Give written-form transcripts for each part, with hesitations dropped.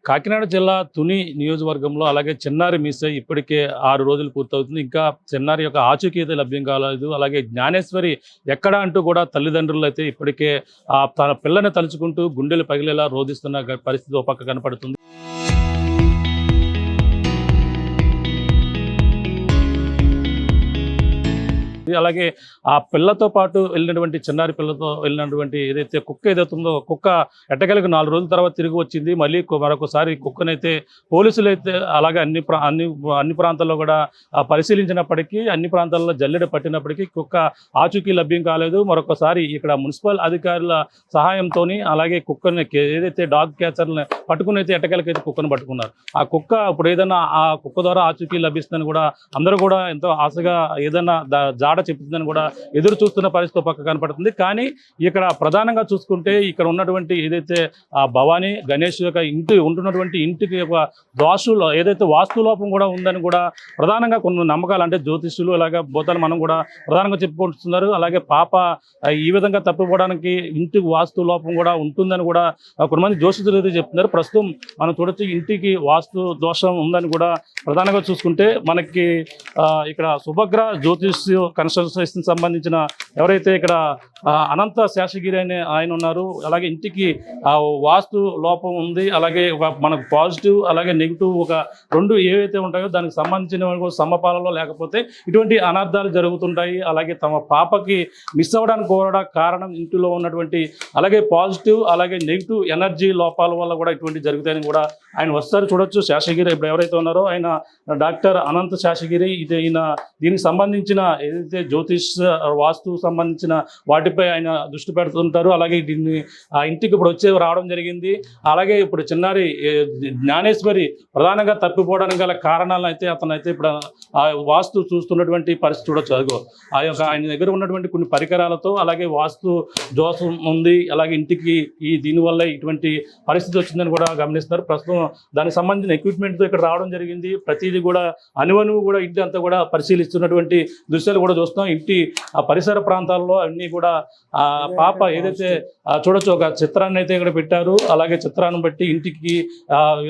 కాకినాడ జిల్లా తుని నియోజకవర్గంలో అలాగే చిన్నారి మిస్ అయ్యి ఇప్పటికే 6 రోజులు పూర్తవుతుంది. ఇంకా చిన్నారి యొక్క ఆచూకీ అయితే లభ్యం కాలేదు. అలాగే జ్ఞానేశ్వరి ఎక్కడ అంటూ కూడా తల్లిదండ్రులు అయితే ఇప్పటికే తన పిల్లని తలుచుకుంటూ గుండెలు పగిలేలా రోధిస్తున్న పరిస్థితి ఒక పక్క కనపడుతుంది. అలాగే ఆ పిల్లతో పాటు వెళ్ళినటువంటి చిన్నారి పిల్లతో వెళ్ళినటువంటి ఏదైతే కుక్క ఏదైతుందో కుక్క ఎట్టకేలకు 4 రోజుల తర్వాత తిరిగి వచ్చింది. మళ్ళీ మరొకసారి కుక్కనైతే పోలీసులు అయితే అలాగే అన్ని ప్రాంతాల్లో కూడా పరిశీలించినప్పటికీ అన్ని ప్రాంతాల్లో జల్లెడ పట్టినప్పటికీ కుక్క ఆచూకీ లభ్యం కాలేదు. మరొకసారి ఇక్కడ మున్సిపల్ అధికారుల సహాయంతో అలాగే కుక్కని ఏదైతే డాగ్ క్యాచర్ని పట్టుకుని అయితే ఎట్టకేలకైతే కుక్కను పట్టుకున్నారు. ఆ కుక్క ఇప్పుడు ఏదైనా ఆ కుక్క ద్వారా ఆచూకీ లభిస్తుందని కూడా అందరూ కూడా ఎంతో ఆశగా ఏదైనా జాడ చెప్తుందని కూడా ఎదురు చూస్తున్న పరిస్థితి పక్క కనపడుతుంది. కానీ ఇక్కడ ప్రధానంగా చూసుకుంటే ఇక్కడ ఉన్నటువంటి ఏదైతే ఆ భవానీ గణేష్ యొక్క ఉంటున్నటువంటి ఇంటికి ఒక దోషులు ఏదైతే వాస్తులోపం కూడా ఉందని కూడా ప్రధానంగా కొన్ని నమ్మకాలు అంటే జ్యోతిష్యులు అలాగే భూతాలు మనం కూడా ప్రధానంగా చెప్పుకుంటున్నారు. అలాగే పాప ఈ విధంగా తప్పిపోవడానికి ఇంటికి వాస్తు లోపం కూడా ఉంటుందని కూడా కొంతమంది జ్యోతిష్యులు అయితే చెప్తున్నారు. ప్రస్తుతం మనం చూడొచ్చు ఇంటికి వాస్తు దోషం ఉందని కూడా ప్రధానంగా చూసుకుంటే మనకి ఇక్కడ శుభగ్రహ జ్యోతిష్ కన్స్ట్రక్షన్ సంబంధించిన ఎవరైతే ఇక్కడ అనంత శేషగిరి అనే ఆయన ఉన్నారు. అలాగే ఇంటికి వాస్తు లోపం ఉంది. అలాగే మనకు పాజిటివ్ అలాగే నెగిటివ్ ఒక 2 ఏవైతే ఉంటాయో దానికి సంబంధించిన సమపాలలో లేకపోతే ఇటువంటి అనర్థాలు జరుగుతుంటాయి. అలాగే తమ పాపకి మిస్ అవ్వడానికి కూడా కారణం ఇంటిలో ఉన్నటువంటి అలాగే పాజిటివ్ అలాగే నెగిటివ్ ఎనర్జీ లోపాల వల్ల కూడా ఇటువంటి జరుగుతాయని కూడా ఆయన వస్తారు. చూడొచ్చు శేషగిరి ఇప్పుడు ఎవరైతే ఉన్నారో ఆయన డాక్టర్ అనంత శేషగిరి. ఈయన దీనికి సంబంధించిన ఏదైతే జ్యోతిష్ వాస్తు సంబంధించిన వాటిపై ఆయన దృష్టి పెడుతుంటారు. అలాగే దీన్ని ఆ ఇంటికి ఇప్పుడు రావడం జరిగింది. అలాగే ఇప్పుడు చిన్నారి జ్ఞానేశ్వరి ప్రధానంగా తప్పిపోవడానికి గల కారణాలను అయితే అతనైతే ఇప్పుడు ఆ వాస్తు చూస్తున్నటువంటి పరిస్థితి చూడొచ్చు. అదిగో ఆ యొక్క ఆయన దగ్గర ఉన్నటువంటి కొన్ని పరికరాలతో అలాగే వాస్తు దోషం ఉంది. అలాగే ఇంటికి దీనివల్ల ఇటువంటి పరిస్థితి వచ్చిందని కూడా గమనిస్తున్నారు. ప్రస్తుతం దానికి సంబంధించిన ఎక్విప్మెంట్తో ఇక్కడ రావడం జరిగింది. ప్రతిదీ కూడా అణువణువు కూడా ఇంటి అంతా కూడా పరిశీలిస్తున్నటువంటి దృశ్యాలు కూడా చూస్తున్నాం. ఇంటి ఆ పరిసర ప్రాంతాల్లో అన్నీ కూడా ఆ పాప ఏదైతే చూడొచ్చు ఒక చిత్రాన్ని అయితే ఇక్కడ పెట్టారు. అలాగే చిత్రాన్ని బట్టి ఇంటికి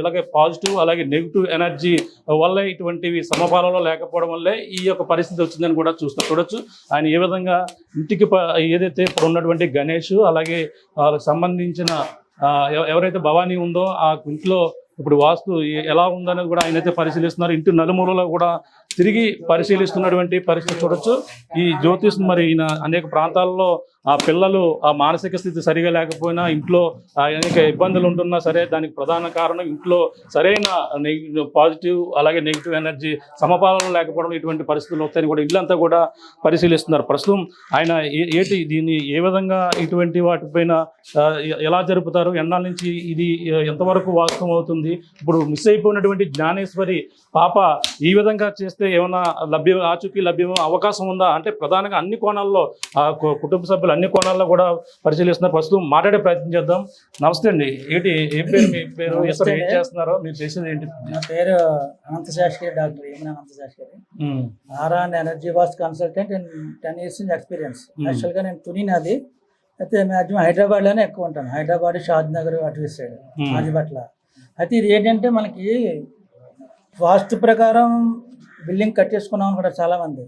ఇలాగే పాజిటివ్ అలాగే నెగిటివ్ ఎనర్జీ వల్ల ఇటువంటివి సమపాలలో లేకపోవడం వల్లే ఈ యొక్క పరిస్థితి వచ్చిందని కూడా చూడొచ్చు. ఆయన ఏ విధంగా ఇంటికి ఏదైతే ఇప్పుడు ఉన్నటువంటి గణేష్ అలాగే వాళ్ళకి సంబంధించిన ఎవరైతే భవానీ ఉందో ఆ ఇంట్లో ఇప్పుడు వాస్తు ఎలా ఉందనేది కూడా ఆయన అయితే పరిశీలిస్తున్నారు. ఇంటి నలుమూలలో కూడా తిరిగి పరిశీలిస్తున్నటువంటి పరిస్థితి చూడొచ్చు. ఈ జ్యోతిష్ మరి ఈయన అనేక ప్రాంతాల్లో ఆ పిల్లలు ఆ మానసిక స్థితి సరిగా లేకపోయినా ఇంట్లో అనేక ఇబ్బందులు ఉంటున్నా సరే దానికి ప్రధాన కారణం ఇంట్లో సరైన పాజిటివ్ అలాగే నెగిటివ్ ఎనర్జీ సమపాలన లేకపోవడం ఇటువంటి పరిస్థితులు వస్తాయని కూడా ఇల్లంతా కూడా పరిశీలిస్తున్నారు. ప్రస్తుతం ఆయన దీన్ని ఏ విధంగా ఇటువంటి వాటిపైన ఎలా జరుపుతారు, ఎన్నాళ్ళ నుంచి ఇది ఎంతవరకు వాస్తవం అవుతుంది, ఇప్పుడు మిస్ అయిపోయినటువంటి జ్ఞానేశ్వరి పాప ఈ విధంగా చేస్తే ఏమైనా ఆచూకీ లభ్యం అవకాశం ఉందా అంటే ప్రధానంగా అన్ని కోణాల్లో కుటుంబ సభ్యులు అన్ని కోణాల్లో కూడా పరిశీలిస్తున్నారు. ప్రస్తుతం మాట్లాడే ప్రయత్నం చేద్దాం. నమస్తే అండి. ఏ పేరు మీ పేరు, ఏం చేస్తున్నారో మీరు చేసేది ఏంటి? నా పేరు అనంత శాస్త్రి, డాక్టర్ యమున అనంత శాస్త్రి. ఆర్ఆన్ energy waste consultant in 10 years experience. యాక్చువల్గా నేను తుని నాది అయితే మ్యాక్సిమం హైదరాబాద్లోనే ఎక్కువ ఉంటాను. హైదరాబాద్, షాద్ నగర్ అటు సైడ్ ఆదిపట్ల. అయితే ఇది ఏంటంటే మనకి వాస్తు ప్రకారం బిల్డింగ్ కట్టేసుకున్నాం కూడా చాలామంది.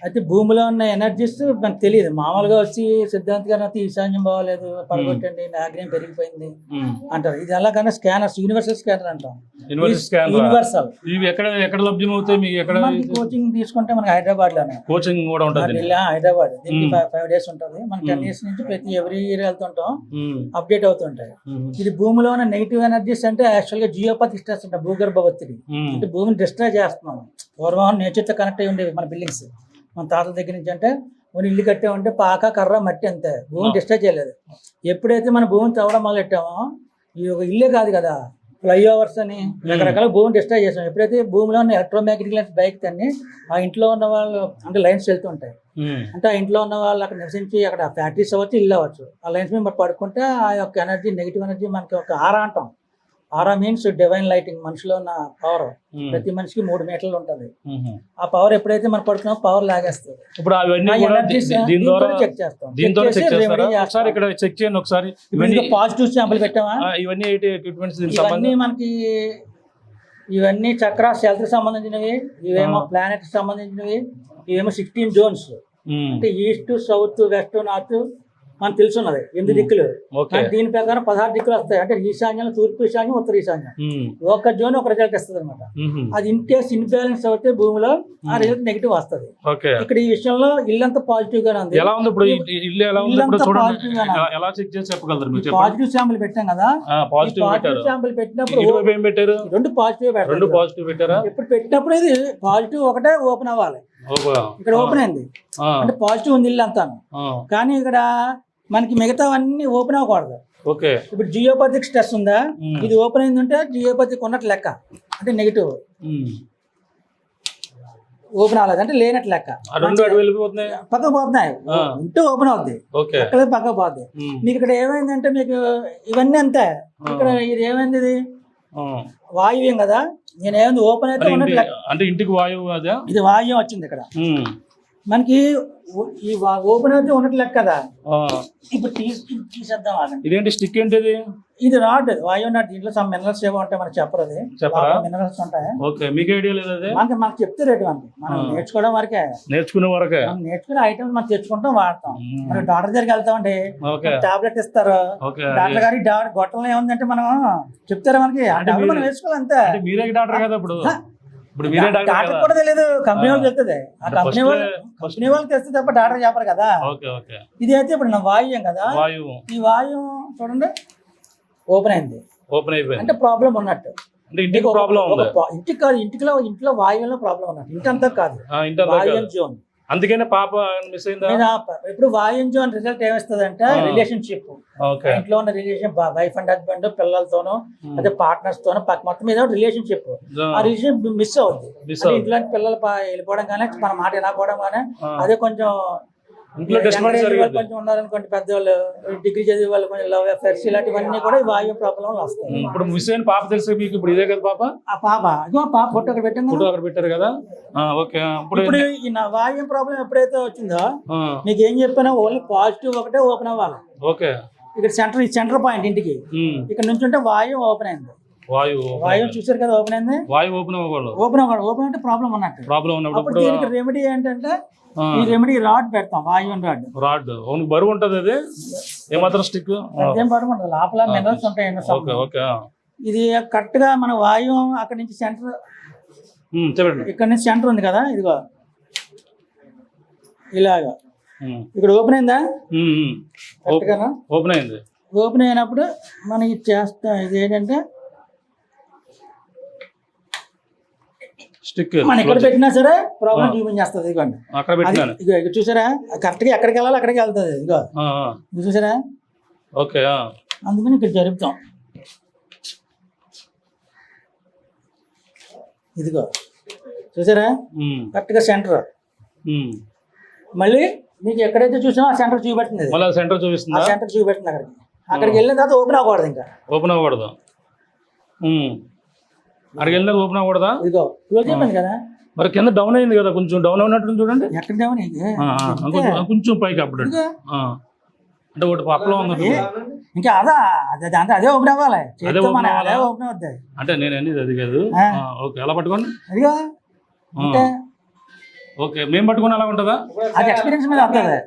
అయితే భూమిలో ఉన్న ఎనర్జీస్ మనకు తెలియదు. మామూలుగా వచ్చి సిద్ధాంత్ గారు అయితే ఈశాన్యం బాగోలేదు పడగొట్టండి, ఆగ్నేయం పెరిగిపోయింది అంటారు. ఇది అలాగనే స్కానర్స్, యూనివర్సల్ స్కానర్ అంటాం. యూనివర్సల్ ఎక్కడ లభ్యం అవుతాయి మీకు? ఎక్కడ కోచింగ్ తీసుకుంటే మనకి హైదరాబాద్ లోనే కోచింగ్ కూడా ఉంటుంది. హైదరాబాద్ దీనికి 5 days ఉంటుంది. మనం 10 years నుంచి ప్రతి ఎవ్రీ ఇయర్ వెళ్తుంటాం, అప్డేట్ అవుతుంటాయి. ఇది భూమిలో ఉన్న నెగిటివ్ ఎనర్జీస్ అంటే యాక్చువల్ గా జియోపతి స్ట్రెస్ ఉంటాయి, భూగర్భ ఒత్తిడి. అంటే భూమిని డిస్ట్రాయ్ చేస్తున్నాం. పూర్వం నేచర్తో కనెక్ట్ అయ్యి ఉండేవి మన బిల్డింగ్స్. మన తాతల దగ్గర నుంచి అంటే మనం ఇల్లు కట్టామంటే పాక కర్ర మట్టి అంతే, భూమిని డిస్టర్బ్ చేయలేదు. ఎప్పుడైతే మనం భూమిని తవ్వడం మొదలెట్టామో ఈ ఒక ఇల్లే కాదు కదా, ఫ్లైఓవర్స్ అని రకరకాల భూమిని డిస్టర్బ్ చేసాం. ఎప్పుడైతే భూమిలో ఉన్న ఎలక్ట్రోమాగ్నెటిక్ లైన్స్ బైక్ తన్ని ఆ ఇంట్లో ఉన్న వాళ్ళు అంటే లైన్స్ వెళ్తుంటాయి. అంటే ఆ ఇంట్లో ఉన్న వాళ్ళు అక్కడ నివసించి అక్కడ ఫ్యాక్టరీస్ అవ్వచ్చు, ఇల్లు అవ్వచ్చు, ఆ లైన్స్ మీద పడుకుంటే ఆ యొక్క ఎనర్జీ నెగిటివ్ ఎనర్జీ మనకి ఒక ఆరా అంటాం. ఆరా మీన్స్ డివైన్ లైటింగ్, మనిషిలో ఉన్న పవర్. ప్రతి మనిషికి 3 మీటర్లు ఉంటుంది. ఆ పవర్ ఎప్పుడైతే మనం పడుతున్నామో పవర్ లాగేస్తుంది. ఇప్పుడు అవన్నీ కూడా దీని ద్వారా చెక్ చేస్తాం. దీంతో చెక్ చేస్తారా? ఒకసారి ఇక్కడ చెక్ చేయండి ఒకసారి. ఇవన్నీ పాజిటివ్ శాంపుల్ పెట్టామా? ఇవన్నీ ఎక్విప్మెంట్స్ ఇవన్నీ మనకి ఇవన్నీ చక్రాస్ హెల్త్ సంబంధించినవి, ఇవేమో ప్లానెట్ సంబంధించినవి, ఇవేమో 16 జోన్స్. అంటే ఈస్ట్, సౌత్, వెస్ట్, నార్త్ మనకు తెలుసున్నది 8 దిక్కులు. దీని ప్రకారం 16 దిక్కులు వస్తాయి. అంటే ఈశాన్యం, తూర్పు ఈశాన్యం, ఉత్తర ఈశాన్యం. ఒక జోన్ ఒక రిజల్ట్ ఇస్తుంది అనమాట. అది ఇన్ కేస్ ఇన్బ్యాలెన్స్ అవుతే భూమిలో ఆ రిజల్ట్ నెగిటివ్ వస్తుంది. ఇక్కడ ఈ విషయంలో ఇల్లంతా పాజిటివ్ గానే ఉంది. పాజిటివ్ శాంపుల్ పెట్టాం కదా, పాజిటివ్ శాంపుల్ పెట్టినప్పుడు 2 పాజిటివ్ పెట్టారు. ఇప్పుడు పెట్టినప్పుడు ఇది పాజిటివ్ ఒకటే ఓపెన్ అవ్వాలి. ఇక్కడ ఓపెన్ అయింది అంటే పాజిటివ్ ఉంది ఇల్లు అంతా. కానీ ఇక్కడ మనకి మిగతావన్నీ ఓపెన్ అవ్వకూడదు. ఇప్పుడు జియోపతిక్ స్ట్రెస్ ఉందా, ఇది ఓపెన్ అయిందంటే జియోపతిక్ ఉన్నట్టు లెక్క, అంటే నెగిటివ్. ఓపెన్ అవ్వలేదు అంటే లేనట్టు లెక్క. పక్కకు పోతున్నాయి, ఉంటే ఓపెన్ అవుద్ది, అక్కడ పక్కకు పోద్ది. మీకు ఇక్కడ ఏమైందంటే మీకు ఇవన్నీ అంతే. ఇక్కడ ఇది ఏమైంది, ఇది వాయువ్యం కదా, నేను ఏమైంది ఓపెన్ అయితే ఉన్నట్టు లెక్క. అంటే ఇంటికి వాయువు, ఇది వాయువ్యం వచ్చింది ఇక్కడ మనకి. ఈ ఓపెన్ అయితే ఉన్నట్టు లెక్క కదా. ఇప్పుడు తీసేద్దాం. ఇదేంటి స్టిక్ ఏంటిది? ఇది రాడ్, వాయువు నాట్. దీంట్లో సమ్ మినరల్స్ ఏవో ఉంటాయి, మనకు చెప్పరు. అది మినరల్స్ ఉంటాయి. మీకు ఐడియా లేదు? మాకు చెప్తే రేటు మనకి, మనం నేర్చుకోవడం వరకే, నేర్చుకునే ఐటమ్స్ మనం తెచ్చుకుంటాం, వాడతాం. మనం డాక్టర్ దగ్గరికి వెళ్తామండి, టాబ్లెట్ ఇస్తారు. డాక్టర్ గారి గొట్టంలో ఏముందంటే మనం చెప్తారా మనకి, మనం వేసుకోవాలి అంతే. మీరే డాక్టర్ కదా ఇప్పుడు? డాక్టర్ కూడా తెలియదు, కంపెనీ వాళ్ళు చెప్తుంది. ఆ కంపెనీ వాళ్ళు తెస్తే తప్ప డాక్టర్ చెప్పరు కదా. ఇది అయితే ఇప్పుడు నా వాయువ్యం కదా, ఈ వాయువు చూడండి ఓపెన్ అయింది. అంటే ప్రాబ్లం ఉన్నట్టు. ఇంటికి కాదు, ఇంట్లో వాయువులో ప్రాబ్లం ఉన్నట్టు. ఇంటంతా కాదు, వాయువ్యం జోన్. అందుకనే పాప మిస్ అయిందా? ఇప్పుడు వాయువ్యం జోన్ రిజల్ట్ ఏమిస్తుంది అంటే రిలేషన్షిప్, ఇంట్లో ఉన్న రిలేషన్, వైఫ్ అండ్ హస్బెండ్, పిల్లలతోనూ, అదే పార్ట్నర్స్ తోనూ, మొత్తం మీద రిలేషన్షిప్. ఆ రిలేషన్ మిస్ అవుద్ది. ఇంట్లో పిల్లలు వెళ్ళిపోవడం కానీ, మన మాట వినకపోవడం కానీ, అదే కొంచెం కొంచెం ఉన్నారనుకోండి, పెద్దవాళ్ళు, డిగ్రీ చదివే వాళ్ళు, కొంచెం లవ్ అఫేర్స్, ఇలాంటివన్నీ కూడా వాయు ప్రాబ్లం వస్తాయి. ఇప్పుడు మిస్ అయిన పాప తెలుసు మీకు? ఇప్పుడు ఇదే కదా పాప? ఆ పాప ఫోటో అక్కడ పెట్టారు కదా. ఇప్పుడు ఈ వాయు ప్రాబ్లం ఎప్పుడైతే వచ్చిందో మీకు ఏం చెప్పినా ఓన్లీ పాజిటివ్ ఒకటే ఓపెన్ అవ్వాలి. ఇక్కడ సెంటర్ పాయింట్ ఇంటికి ఇక్కడ నుంచి ఉంటే వాయు ఓపెన్ అయింది. వాయువు చూసారు కదా, ఓపెన్ అయింది. ఓపెన్ అంటే ప్రాబ్లం ఉన్నట్టు. అప్పుడు దీనికి రెమెడీ ఏంటంటే ఈ రెమెడీ రాడ్ పెడతాం, వాయువు రాడ్. బరువు ఉంటది, అది ఏమాత్రం స్టిక్ ఏం బరువు ఉండదు, లోపల మినరల్స్ ఉంటాయి. ఇది కరెక్ట్ గా మన వాయువు అక్కడ నుంచి సెంటర్, ఇక్కడ నుంచి సెంటర్ ఉంది కదా, ఇదిగో ఇలాగా ఇక్కడ ఓపెన్ అయిందా? ఓపెన్ అయినప్పుడు మనం ఇది చేస్తాం. ఇది ఏంటంటే మనం ఎక్కడ పెట్టినా సరే ప్రాబ్లం చూపించేస్తుంది. ఇదిగోండి, ఇగో చూసారా, కరెక్ట్ గా ఎక్కడికి వెళ్ళాలి అక్కడికి వెళ్తుంది. ఇదిగో చూసారా, అందుకని ఇక్కడ జరుపుతాం. ఇదిగో చూసారా, కరెక్ట్ గా సెంటర్. మళ్ళీ మీకు ఎక్కడైతే చూసామో ఆ సెంటర్ చూపెడుతుంది. సెంటర్ చూపెడుతుంది. అక్కడికి వెళ్ళిన తర్వాత ఓపెన్ అవ్వకూడదు. ఇంకా ఓపెన్ అవ్వకూడదు. అక్కడికి వెళ్ళిన ఓపెన్ అవ్వకూడదా? ఇదిగో చెప్పండి కదా. మరి కింద డౌన్ అయింది కదా, కొంచెం డౌన్ అయినట్టు చూడండి. ఎక్కడ డౌన్ అయింది? కొంచెం పైకి అప్పుడు అంటే ఒకటి పక్కలో ఉంది. ఇంకా అదే ఓపెన్ అవ్వాలి. అదే ఓపెన్ అవుతాయి. అంటే నేను అనేది అది కాదు. ఓకే, ఎలా పట్టుకోండి. అదిగో ఓకే, మేము పట్టుకుని అలా ఉంటుందా? అది ఎక్స్పీరియన్స్ మీద వస్తుంది.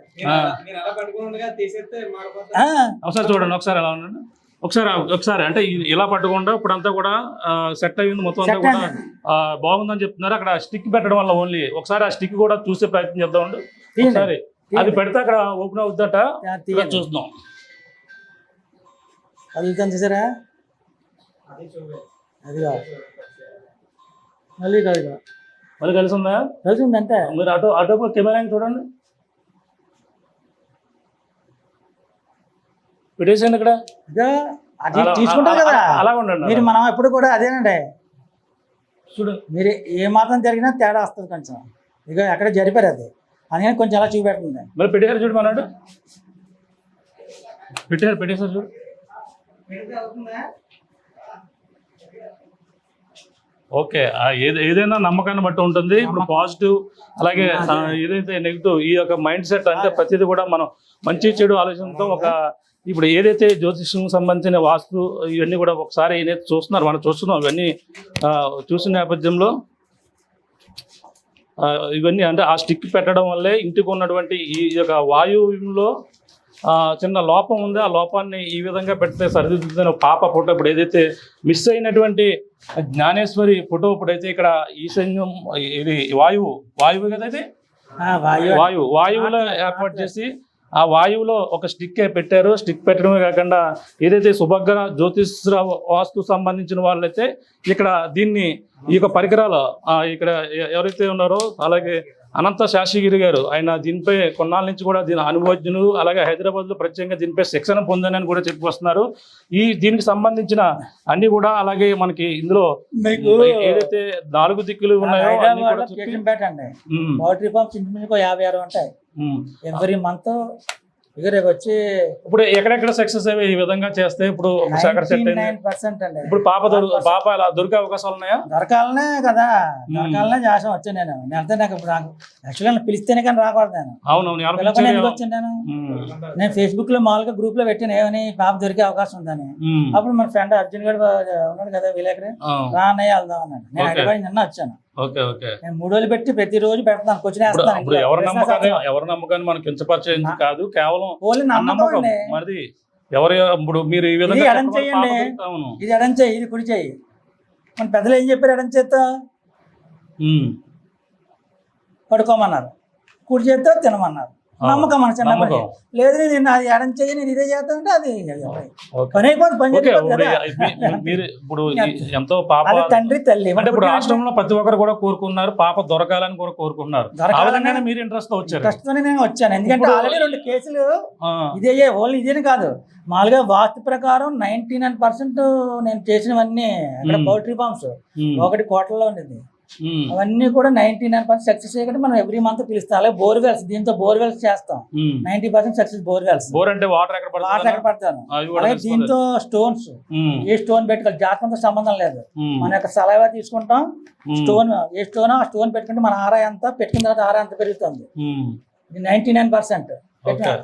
ఒకసారి చూడండి, ఒకసారి ఎలా ఉండండి, ఒకసారి అంటే ఇలా పట్టకుండా ఇప్పుడంతా కూడా సెట్ అయ్యింది, మొత్తం అంతా కూడా బాగుందని చెప్తున్నారు. అక్కడ స్టిక్ పెట్టడం వల్ల ఓన్లీ ఒకసారి ఆ స్టిక్ కూడా చూసే ప్రయత్నం చేద్దామండి. ఒకసారి అది పెడితే అక్కడ ఓపెన్ అవుద్దట, చూద్దాం. అది చూసారా, అదిగా మళ్ళీ కలిసి ఉందా? కలిసి ఉంది అంతే. మీరు అటో కెమెరా చూడండి, పెట్టేసాను ఇక్కడ. అది తీసుకుంటారు కదా, అలా ఉండండి. మీరు మనం ఎప్పుడు కూడా అదేనండి చూడు, మీరు ఏ మాత్రం జరిగినా తేడా వస్తుంది కొంచెం. ఇక ఎక్కడ జరిపారు అది, అందుకని కొంచెం అలా చూపెడుతుంది. మరి పెట్టారు చూడు, మనాడు పెట్టేసారు చూడు. ఓకే. ఏదైనా నమ్మకాన్ని బట్టి ఉంటుంది. ఇప్పుడు పాజిటివ్ అలాగే ఏదైతే నెగిటివ్ ఈ యొక్క మైండ్ సెట్ అంటే ప్రతిదీ కూడా మనం మంచి చెడు ఆలోచనతో ఇప్పుడు ఏదైతే జ్యోతిష్యం సంబంధించిన వాస్తు ఇవన్నీ కూడా ఒకసారి ఏదైతే చూస్తున్నారు మనం చూస్తున్నాం ఇవన్నీ చూసిన నేపథ్యంలో ఇవన్నీ అంటే ఆ స్టిక్ పెట్టడం వల్లే ఇంటికి ఉన్నటువంటి ఈ యొక్క వాయువులో చిన్న లోపం ఉంది. ఆ లోపాన్ని ఈ విధంగా పెడితే సరిదిద్దుతున్న పాప ఫోటో ఇప్పుడు ఏదైతే మిస్ అయినటువంటి జ్ఞానేశ్వరి ఫోటో ఇప్పుడైతే ఇక్కడ ఈశాన్యం ఇది వాయువు కదైతే వాయువులో ఏర్పాటు చేసి ఆ వాయువులో ఒక స్టిక్ పెట్టారు. స్టిక్ పెట్టడమే కాకుండా ఏదైతే సుభగ్ర జ్యోతిష్ వాస్తు సంబంధించిన వాళ్ళైతే ఇక్కడ దీన్ని ఈ యొక్క పరికరాలు ఇక్కడ ఎవరైతే ఉన్నారో అలాగే అనంత శాస్త్రిగిరి గారు ఆయన దీనిపై కొన్నాళ్ళ నుంచి కూడా దీని అనుభవజ్ఞులు అలాగే హైదరాబాద్లో ప్రత్యేకంగా దీనిపై శిక్షణ పొందానని కూడా చెప్పుకొస్తున్నారు. దీనికి సంబంధించిన అన్ని కూడా అలాగే మనకి ఇందులో ఏదైతే 4 దిక్కులు ఉన్నాయో పౌల్ట్రీ ఫార్మ్స్ 56 ఉంటాయి. ఎవ్రీ మంత్ వచ్చి ఇప్పుడు ఎక్కడెక్కడ సక్సెస్ అయ్యి ఈ విధంగా చేస్తే ఇప్పుడు 99% అండి. ఇప్పుడు పాప అలా దొరికే అవకాశాలు ఉన్నాయా? దొరకాలనే కదా, దొరకాలనే చేసాం వచ్చాను నేను. అంటే నాకు ఇప్పుడు యాక్చువల్గా పిలిస్తేనే కానీ రాకూడదు నేను. అవును వచ్చాను నేను ఫేస్బుక్ లో మామూలుగా గ్రూప్ లో పెట్టాను ఏమని పాప దొరికే అవకాశం ఉందని. అప్పుడు మన ఫ్రెండ్ అర్జున్ గారు ఉన్నాడు కదా విలేకరి, రా అన్నయ్య వెళ్దాం అన్నాడు. నేను హైదరాబాద్ నిన్న వచ్చాను. నేను 3 రోజులు పెట్టి ప్రతిరోజు పెడతాను క్వశ్చన్ వేస్తాను. ఎవరి నమ్మకాన్ని మనం కించపరిచేది కాదు, కేవలం నమ్మకం మరి ఎవరు ఇప్పుడు మీరు ఈ విధంగా ఎడం చేయండి, ఇది ఎడం చేయి, ఇది కుడి చేయి. మన పెద్దలు ఏం చెప్పారు? ఎడం చేత్తో పడుకోమన్నారు, కుడి చేత్తో తినమన్నారు. నమ్మకం మన చిన్నప్పటి. లేదు నేను అది ఎడం చెయ్యి, నేను ఇదే చేస్తా అంటే అది పని అయిపోతుంది. పని ఎంతో పాప తండ్రి తల్లి అంటే ఇప్పుడు రాష్ట్రంలో ప్రతి ఒక్కరు కూడా కోరుకున్నారు పాప దొరకాలని కూడా కోరుకుంటున్నారు. మీరు ఇంట్రెస్ట్ తో వచ్చారు? ఇంట్రెస్ట్ తోనే నేను వచ్చాను. ఎందుకంటే ఆల్రెడీ 2 కేసులు ఇదే, ఓన్లీ ఇదేని కాదు, మామూలుగా వాస్తు ప్రకారం 99% నేను చేసినవన్నీ అక్కడ పౌల్ట్రీ ఫార్మ్స్. ఒకటి కోటలో ఉండేది, అవన్నీ కూడా 99% సక్సెస్ అయ్యి మనం ఎవ్రీ మంత్ పిలుస్తాం. అలాగే బోర్వెల్స్, దీంతో బోర్వెల్స్ చేస్తాం. 90% సక్సెస్ బోర్వెల్స్. బోర్ అంటే వాటర్ ఎక్కడ పడతాను. అలాగే దీంతో స్టోన్స్, ఏ స్టోన్ పెట్టుకోవాలి, జాతకంతో సంబంధం లేదు. మన యొక్క సలహా తీసుకుంటాం. స్టోన్ ఏ స్టోన్ ఆ స్టోన్ పెట్టుకుంటే మన ఆరా ఎంత పెట్టుకున్న తర్వాత ఆరా ఎంత పెరుగుతుంది. 99%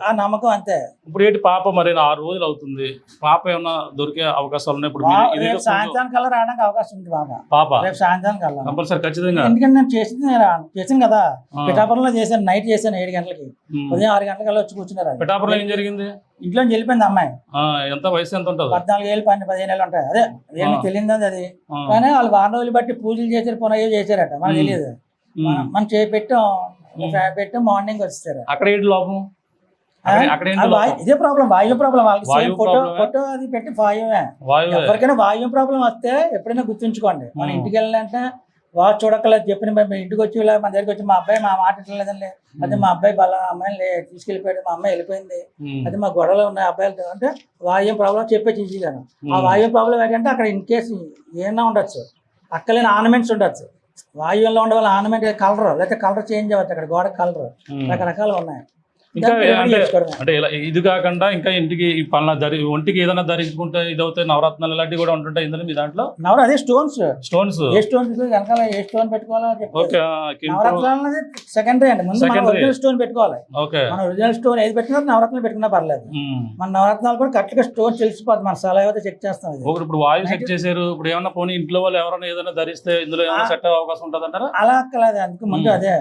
ఆ నమ్మకం అంతే. ఇప్పుడు ఏంటి పాప మరి 6 రోజులు అవుతుంది, పాప ఏమన్నా దొరికే అవకాశాలు ఉన్నాయి? ఇప్పుడు సాయంత్రం కల్లా రావడానికి అవకాశం ఉంది పాప. రేపు సాయంత్రం కల్లా కంపల్సరీ ఖచ్చితంగా. ఎందుకంటే నేను చేసాను కదా, పిఠాపురంలో చేశాను. నైట్ చేశాను 7 గంటలకి, ఉదయం 6 గంటలకల్లా వచ్చి కూర్చున్నారు. పిఠాపురంలో ఏం జరిగింది? ఇంట్లో వెళ్ళిపోయింది అమ్మాయి. ఎంత వయసు ఎంత ఉంటుంది? 14 ఏళ్ళు 15 ఏళ్ళు ఉంటాయి. అదే తెలియదు అది. కానీ వాళ్ళు వారం రోజులు బట్టి పూజలు చేశారు, పునయ్యో చేశారట, మనకు తెలియదు. మనం పెట్టాం మార్నింగ్ వచ్చేసారు. అక్కడ ఏంటి లోపం? ఇదే ప్రాబ్లం, వాయు ప్రాబ్లం. వాళ్ళకి ఫోటో అది పెట్టి వాయువే. ఎవరికైనా వాయు ప్రాబ్లం వస్తే ఎప్పుడైనా గుర్తుంచుకోండి. మన ఇంటికి వెళ్ళాలంటే వాచ్ చూడక్కలేదు. చెప్పిన ఇంటికి వచ్చి మన దగ్గరికి వచ్చి మా అబ్బాయి మా మాట ఇట్లేదండి, అదే మా అబ్బాయి అమ్మాయిని తీసుకెళ్ళిపోయాడు, మా అమ్మాయి వెళ్ళిపోయింది, అది మా గొడవలు ఉన్నాయి అబ్బాయిలతో అంటే వాయు ప్రాబ్లం చెప్పేసి ఈజీగా. ఆ వాయు ప్రాబ్లం ఏంటంటే అక్కడ ఇన్ కేసు ఏమన్నా ఉండొచ్చు, అక్కలేని ఆర్నమెంట్స్ ఉండొచ్చు. వాయువులో ఉండే వాళ్ళ ఆర్నమెంట్ కలర్, లేకపోతే కలర్ చేంజ్ అవ్వచ్చు, అక్కడ గోడ కలర్ రకరకాలు ఉన్నాయి. ఇంకా అంటే ఇది కాకుండా ఇంకా ఇంటికి ఒంటికి ఏదైనా ధరించుకుంటే ఇది అవుతాయి, నవరత్నాలు ఇలాంటివి కూడా ఉంటుంటాయి ఇందులో మీ దాంట్లో? అదే స్టోన్స్ ఏ స్టోన్ పెట్టుకోవాలో సెకండరీ అండి. ముందు ఒరిజినల్ స్టోన్ పెట్టుకోవాలి. మన ఒరిజినల్ స్టోన్ ఏది పెట్టినా నవరత్నాలు పెట్టుకున్నా పర్లేదు. మన నవరత్నాలు కూడా కరెక్ట్ గా స్టోన్ తెలిసిపోతుంది. మన సలహా అయితే చెక్ చేస్తాం. ఇప్పుడు వాయు చెక్ చేశారు, ఇప్పుడు ఏమన్నా పోనీ ఇంట్లో వాళ్ళు ఎవరైనా ఏదైనా ధరిస్తే ఇందులో ఏమైనా సెట్ అయ్యే అవకాశం ఉంటుంది అంటారా? అలా అక్కలేదు, అందుకు ముందు అదే.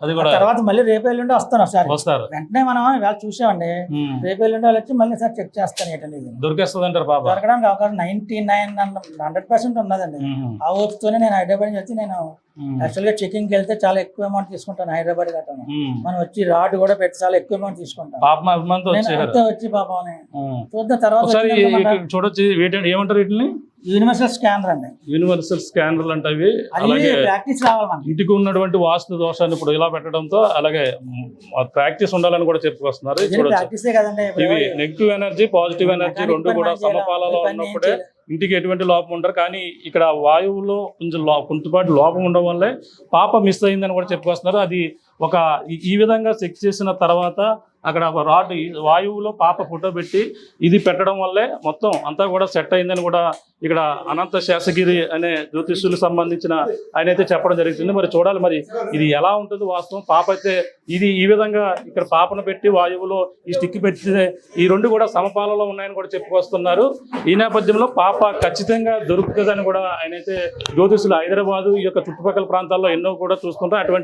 అది కూడా తర్వాత మళ్ళీ రేపు ఎల్లుండి వస్తాను ఒకసారి. వెంటనే మనం ఇవాళ చూసామండి, రేపు ఎల్లుండి వాళ్ళు వచ్చి మళ్ళీ సార్ చెక్ చేస్తాను ఏంటంటే దొరికేస్తుంది అంటారు. పాప దొరకడానికి అవకాశం 99-100% ఉన్నదండి. ఆ ఓపికతోనే నేను హైదరాబాద్ నుంచి వచ్చి నేను యాక్చువల్ గా చెకింగ్ వెళ్తే చాలా ఎక్కువ అమౌంట్ తీసుకుంటాను. హైదరాబాద్ గట్టను మనం వచ్చి రాడ్ కూడా పెట్టి చాలా ఎక్కువ అమౌంట్ తీసుకుంటాం. వచ్చి పాపం చూద్దాం తర్వాత చూడొచ్చు. ఏమంటారు వీటిని? యూనివర్సల్ స్కానర్ అండి. యూనివర్సల్ స్కానర్లు అంటే ప్రాక్టీస్ రావాలి మనకి. ఇంటికి ఉన్నటువంటి వాస్తు దోషాన్ని ఇప్పుడు ఇలా పెట్టడంతో అలాగే ప్రాక్టీస్ ఉండాలని కూడా చెప్పుకొస్తున్నారు. ఇవి నెగిటివ్ ఎనర్జీ పాజిటివ్ ఎనర్జీ రెండు కూడా సమపాలలో ఉన్నప్పుడే ఇంటికి ఎటువంటి లోపం ఉంటారు. కానీ ఇక్కడ వాయువులో కొంచెం కొంతపాటు లోపం ఉండడం వల్లే పాప మిస్ అయిందని కూడా చెప్పుకొస్తున్నారు. అది ఈ విధంగా చెక్ చేసిన తర్వాత అక్కడ రాడ్ వాయువులో పాప ఫోటో పెట్టి ఇది పెట్టడం వల్లే మొత్తం అంతా కూడా సెట్ అయిందని కూడా ఇక్కడ అనంత శేషగిరి అనే జ్యోతిష్యులకు సంబంధించిన ఆయన అయితే చెప్పడం జరుగుతుంది. మరి చూడాలి మరి ఇది ఎలా ఉంటుంది వాస్తవం. పాప అయితే ఇది ఈ విధంగా ఇక్కడ పాపను పెట్టి వాయువులో ఈ స్టిక్ పెట్టి ఈ రెండు కూడా సమపాలలో ఉన్నాయని కూడా చెప్పుకొస్తున్నారు. ఈ నేపథ్యంలో పాప ఖచ్చితంగా దొరుకుతుందని కూడా ఆయన అయితే జ్యోతిష్యులు హైదరాబాదు ఈ యొక్క చుట్టుపక్కల ప్రాంతాల్లో ఎన్నో కూడా చూస్తుంటారు.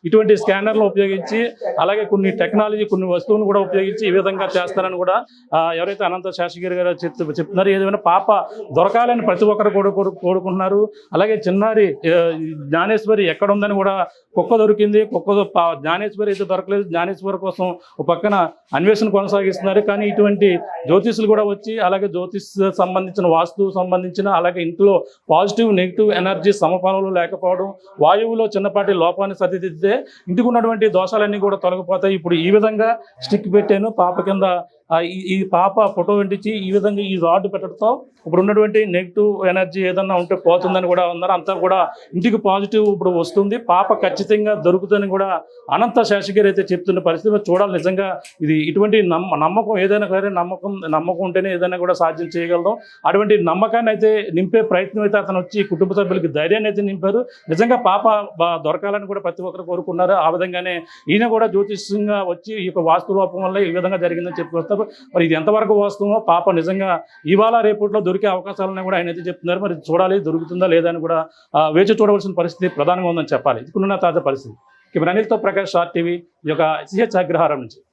ఇటువంటి స్కానర్లు ఉపయోగించి అలాగే కొన్ని టెక్నాలజీ కొన్ని వస్తువులను కూడా ఉపయోగించి ఈ విధంగా చేస్తారని కూడా ఎవరైతే అనంత శేషగిరి గారు చెప్తున్నారు. ఏదైనా పాప దొరకాలని ప్రతి ఒక్కరు కూడా కోరుకుంటున్నారు. అలాగే చిన్నారి జ్ఞానేశ్వరి ఎక్కడ ఉందని కూడా కుక్క దొరికింది. జ్ఞానేశ్వరి అయితే దొరకలేదు. జ్ఞానేశ్వరి కోసం ఒక పక్కన అన్వేషణ కొనసాగిస్తున్నారు. కానీ ఇటువంటి జ్యోతిష్యులు కూడా వచ్చి అలాగే జ్యోతిష్ సంబంధించిన వాస్తు సంబంధించిన అలాగే ఇంట్లో పాజిటివ్ నెగిటివ్ ఎనర్జీ సమపాలలో లేకపోవడం, వాయువులో చిన్నపాటి లోపాన్ని సరిదిద్దితే ఇంటికి ఉన్నటువంటి దోషాలన్నీ కూడా తొలగిపోతాయి. ఇప్పుడు ఈ విధంగా స్టిక్ పెట్టాను పాప కింద. ఈ పాప ఫోటో వెంటించి ఈ విధంగా ఈ రాడ్ పెట్టడంతో ఇప్పుడు ఉన్నటువంటి నెగిటివ్ ఎనర్జీ ఏదన్నా ఉంటే పోతుందని కూడా ఉన్నారు. అంతా కూడా ఇంటికి పాజిటివ్ ఇప్పుడు వస్తుంది. పాప ఖచ్చితంగా దొరుకుతుందని కూడా అనంత శేషగిరి అయితే చెప్తున్న పరిస్థితి చూడాలి. నిజంగా ఇది ఇటువంటి నమ్మకం ఏదైనా సరే నమ్మకం ఉంటేనే ఏదైనా కూడా సాధ్యం చేయగలడం. అటువంటి నమ్మకాన్ని అయితే నింపే ప్రయత్నం అయితే అతను వచ్చి కుటుంబ సభ్యులకి ధైర్యాన్ని అయితే నింపారు. నిజంగా పాప దొరకాలని కూడా ప్రతి ఒక్కరు కోరుకున్నారు. ఆ విధంగానే ఈయన కూడా జ్యోతిష్యంగా వచ్చి ఈ యొక్క వాస్తు లోపం వల్ల ఈ విధంగా జరిగిందని చెప్పుకొస్తారు. మరి ఇది ఎంతవరకు వాస్తవమో పాప నిజంగా ఇవాళ రేపట్లో దొరికే అవకాశాలను కూడా ఆయన అయితే చెప్తున్నారు. మరి చూడాలి దొరుకుతుందా లేదా అని కూడా వేచి చూడవలసిన పరిస్థితి ప్రధానంగా ఉందని చెప్పాలి. ఇప్పుడున్న తాజా పరిస్థితి. కెమెరా అనిల్తో ప్రకాష్, స్టార్ టీవీ, ఈ యొక్క సిహెచ్ అగ్రహారం నుంచి.